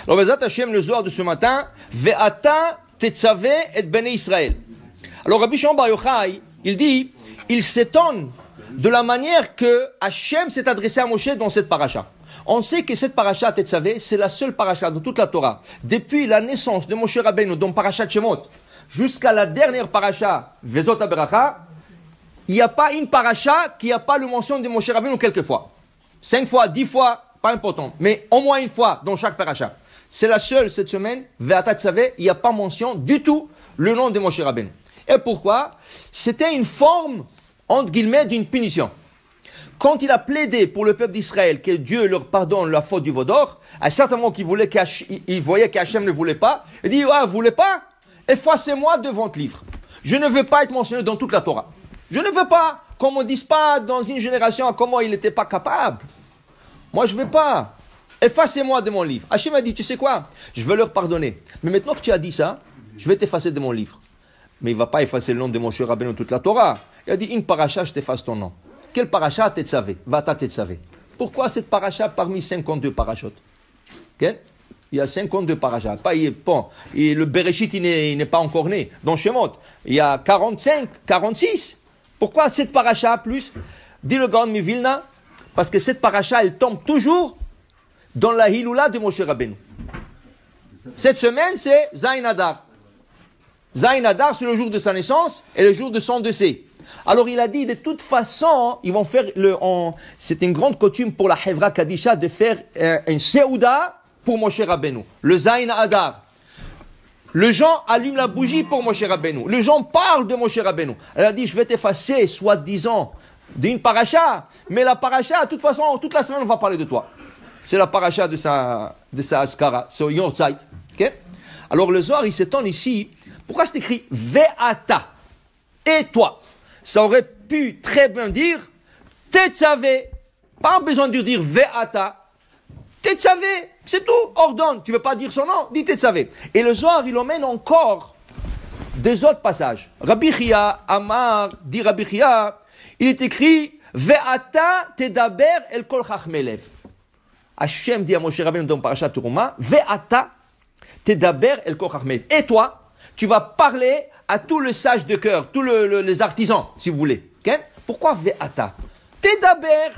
Alors, Bezat Hashem, le Zohar de ce matin, Ve'ata tetzave et bene Israël. Alors, Rabbi Shimon Bar Yochai, il dit, il s'étonne de la manière que Hashem s'est adressé à Moshe dans cette paracha. On sait que cette paracha Tetzaveh, c'est la seule paracha de toute la Torah. Depuis la naissance de Moshe Rabbeinu, dans paracha Shemot, jusqu'à la dernière paracha, Vezot HaBeracha, il n'y a pas une paracha qui n'a pas le mention de Moshe Rabbeinu quelquefois. 5 fois, 10 fois, pas important. Mais au moins une fois dans chaque paracha. C'est la seule cette semaine, Ve'ata Tetzaveh, il n'y a pas mention du tout le nom de Moshe Rabbeinu. Et pourquoi? C'était une forme, entre guillemets, d'une punition. Quand il a plaidé pour le peuple d'Israël que Dieu leur pardonne la faute du veau d'or, à certains moments qu'il voyait qu'Hachem ne voulait pas, il dit, vous voulez pas? Effacez-moi de votre livre. Je ne veux pas être mentionné dans toute la Torah. Je ne veux pas qu'on me dise pas dans une génération comment il n'était pas capable. Moi, je ne veux pas. Effacez-moi de mon livre. Hachem a dit, tu sais quoi? Je veux leur pardonner. Mais maintenant que tu as dit ça, je vais t'effacer de mon livre. Mais il ne va pas effacer le nom de Moshe Rabbeinu toute la Torah. Il a dit, une paracha, je t'efface ton nom. Quelle paracha Tetzaveh? Vata Tetzaveh. Pourquoi cette paracha parmi 52 parachutes? Okay? Il y a 52 parachas. Bon, le Bereshit, il n'est pas encore né. Dans Shemot, il y a 45, 46. Pourquoi cette paracha plus? Dit le Gaon Mivilna, parce que cette paracha, elle tombe toujours dans la Hiloula de Moshe Rabbeinu. Cette semaine, c'est Zayin Adar. Zayin Adar, c'est le jour de sa naissance et le jour de son décès. Alors il a dit, de toute façon, ils vont faire, c'est une grande coutume pour la Hevra Kadisha de faire un Seouda pour Moshe Rabbeinu. Le Zayin Adar. Les gens allument la bougie pour Moshe Rabbeinu. Les gens parlent de Moshe Rabbeinu. Elle a dit, je vais t'effacer, soi-disant, d'une paracha. Mais la paracha, de toute façon, toute la semaine, on va parler de toi. C'est la paracha de sa Askara, c'est Yortzeit. Okay? Alors le Zohar, il s'étonne ici. Pourquoi c'est écrit Ve'ata? Et toi? Ça aurait pu très bien dire Tetzaveh. Pas besoin de dire Ve'ata. Tetzaveh, c'est tout. Ordonne. Tu ne veux pas dire son nom? Dis Tetzaveh. Et le Zohar, il emmène encore des autres passages. Rabbi Chia, Amar, dit Rabbi Chia, il est écrit Ve'ata tedaber el kol chachmelev. Hachem dit à Moshe Rabbeinu dans Parashat Teruma, Ve'ata tedaber el kol chachmelev. Et toi, tu vas parler à tous les sages de cœur, tous les artisans, si vous voulez. Okay? Pourquoi Ve'ata? Tedaber,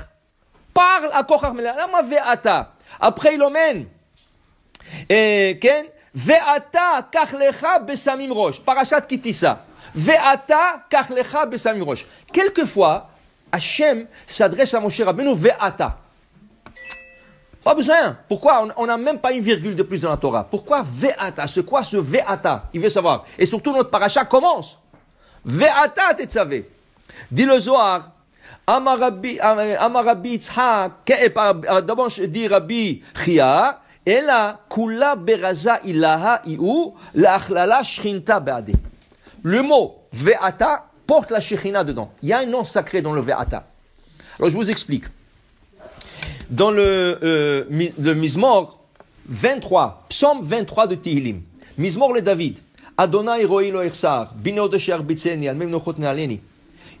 parle à kol chachmelev. Lama Ve'ata. Après, il emmène. Ve'ata kachlecha besamim rosh. Parashat Kitissa. Ve'ata kachlecha besamim rosh. Quelquefois, Hachem s'adresse à Moshe Rabbeinu, Ve'ata. Pas besoin. Pourquoi? On n'a même pas une virgule de plus dans la Torah. Pourquoi Ve'ata? C'est quoi ce Ve'ata? Il veut savoir. Et surtout, notre parasha commence. Ve'ata tetzaveh. Dit le Zohar, Amar Rabbi Yitzhak, d'abord dit Rabbi Chia, et là, Kula beraza ilaha iu, la achlala shchinta be'ade. Le mot Ve'ata porte la shechina dedans. Il y a un nom sacré dans le Ve'ata. Alors, je vous explique. Dans le Mizmor 23, psaume 23 de Tehillim, Mizmor le David, Adonai roi lo echsar, bino de sher bitzeni, al mem nochot nealeni.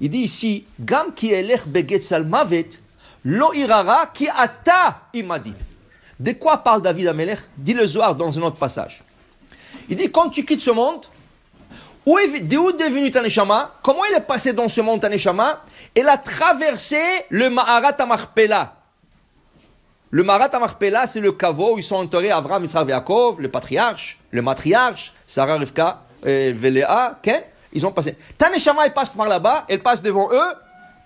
Il dit ici, Gam ki elech begetzal mavet, lo irara ki ata imadi. De quoi parle David Amelech? Dit le Zohar dans un autre passage. Il dit, quand tu quittes ce monde, d'où est devenu ta neshama? Comment il est passé dans ce monde ta neshama? Il a traversé le Ma'arat HaMachpelah. Le Ma'arat HaMachpelah, c'est le caveau où ils sont enterrés Avraham, Yitzhak et Yaakov, le patriarche, le matriarche, Sarah, Rivka, Véléa, okay? Ils ont passé. Ta neshama, elle passe par là-bas, elle passe devant eux,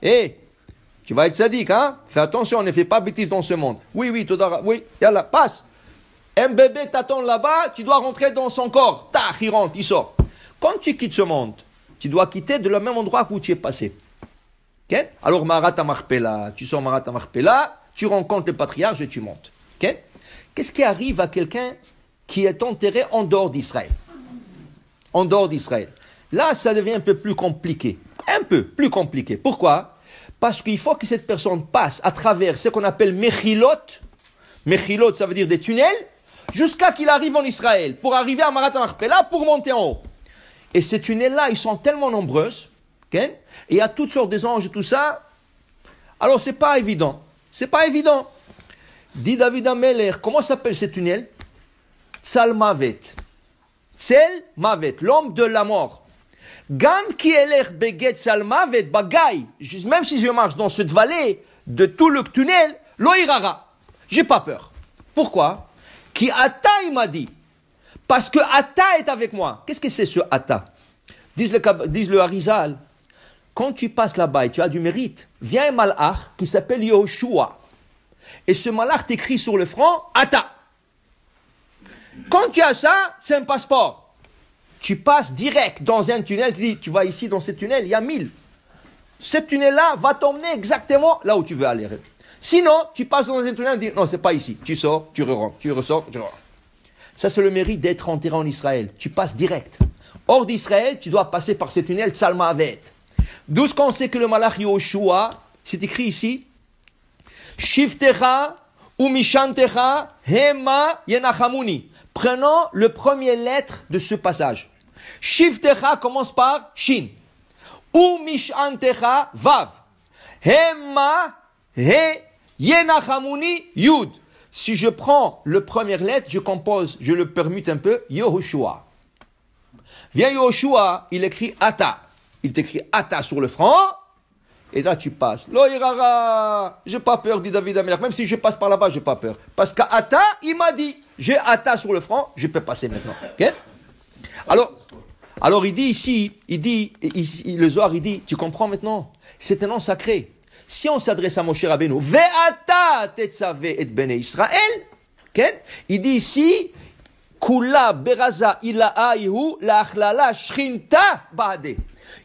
et tu vas être sadique, hein? Fais attention, ne fais pas bêtise dans ce monde. Oui, oui, yallah, passe. Un bébé t'attend là-bas, tu dois rentrer dans son corps. Il rentre, il sort. Quand tu quittes ce monde, tu dois quitter de le même endroit où tu es passé. Okay? Alors, Ma'arat HaMachpelah, tu sors Ma'arat HaMachpelah, tu rencontres le patriarche et tu montes. Okay? Qu'est-ce qui arrive à quelqu'un qui est enterré en dehors d'Israël? En dehors d'Israël. Là, ça devient un peu plus compliqué. Un peu plus compliqué. Pourquoi? Parce qu'il faut que cette personne passe à travers ce qu'on appelle Mechilot. Mechilot, ça veut dire des tunnels, jusqu'à qu'il arrive en Israël, pour arriver à Ma'arat HaMachpelah, pour monter en haut. Et ces tunnels-là, ils sont tellement nombreux, okay? Et il y a toutes sortes d'anges et tout ça. Alors, c'est pas évident. C'est pas évident. Dit David Amelech, comment s'appellent ces tunnels? Tzalmavet. Tsel Mavet, l'homme de la mort. Gam ki elech beget Tzalmavet bagay. Même si je marche dans cette vallée de tout le tunnel, lo irara. J'ai pas peur. Pourquoi? Ki ata il m'a dit. Parce que ata est avec moi. Qu'est-ce que c'est ce ata? Disent le Harizal. Quand tu passes là-bas et tu as du mérite, vient un malach qui s'appelle Yehoshua. Et ce malach t'écrit sur le front, Ata. Quand tu as ça, c'est un passeport. Tu passes direct dans un tunnel, tu dis, tu vas ici dans ce tunnel, il y a 1000. Ce tunnel-là va t'emmener exactement là où tu veux aller. Sinon, tu passes dans un tunnel et dis, non, c'est pas ici. Tu sors, tu rentres, tu ressors, tu rentres. Ça, c'est le mérite d'être enterré en Israël. Tu passes direct. Hors d'Israël, tu dois passer par ce tunnel Tzalmavet. D'où ce qu'on sait que le malach Yehoshua, c'est écrit ici, Shiftecha ou Mishantecha Hema Yenachamuni. Prenons le premier lettre de ce passage. Shiftecha commence par Shin. Ou Mishantecha Vav. Hema He Yenachamuni Yud. Si je prends le première lettre, je compose, je le permute un peu, Yehoshua. Vient Yehoshua, il écrit Ata. Il t'écrit Ata sur le front, et là tu passes. Lo irara, j'ai pas peur, dit David Amelach. Même si je passe par là-bas, j'ai pas peur. Parce qu'Ata, il m'a dit, j'ai Ata sur le front, je peux passer maintenant. Okay? Alors il dit ici, le Zohar, il dit, tu comprends maintenant? C'est un nom sacré. Si on s'adresse à Moshe Rabbeinu, Ve'ata tetzave et bnei Israël, okay? Il dit ici, Kula beraza ila'ayihu la'achlala shrinta ba'ade.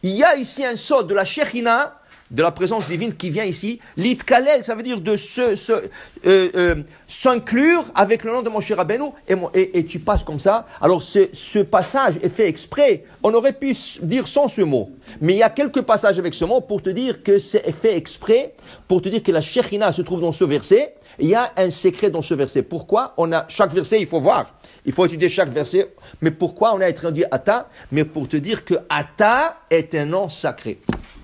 Il y a ici un sort de la Shekhinah, de la présence divine qui vient ici. L'itkalel, ça veut dire de s'inclure avec le nom de Moshe Rabbeinu et tu passes comme ça. Alors ce passage est fait exprès. On aurait pu dire sans ce mot. Mais il y a quelques passages avec ce mot pour te dire que c'est fait exprès, pour te dire que la Shekhinah se trouve dans ce verset. Il y a un secret dans ce verset. Pourquoi? Chaque verset, il faut voir. Il faut étudier chaque verset. Mais pourquoi on a introduit Ata? Mais pour te dire que Ata est un nom sacré.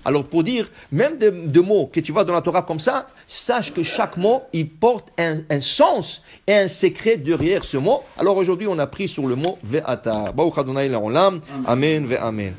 Alors pour dire, même de mots que tu vois dans la Torah comme ça, sache que chaque mot, il porte un sens et un secret derrière ce mot. Alors aujourd'hui, on a pris sur le mot Ve'ata. Baruch Adonai La'olam. Amen ve'amen.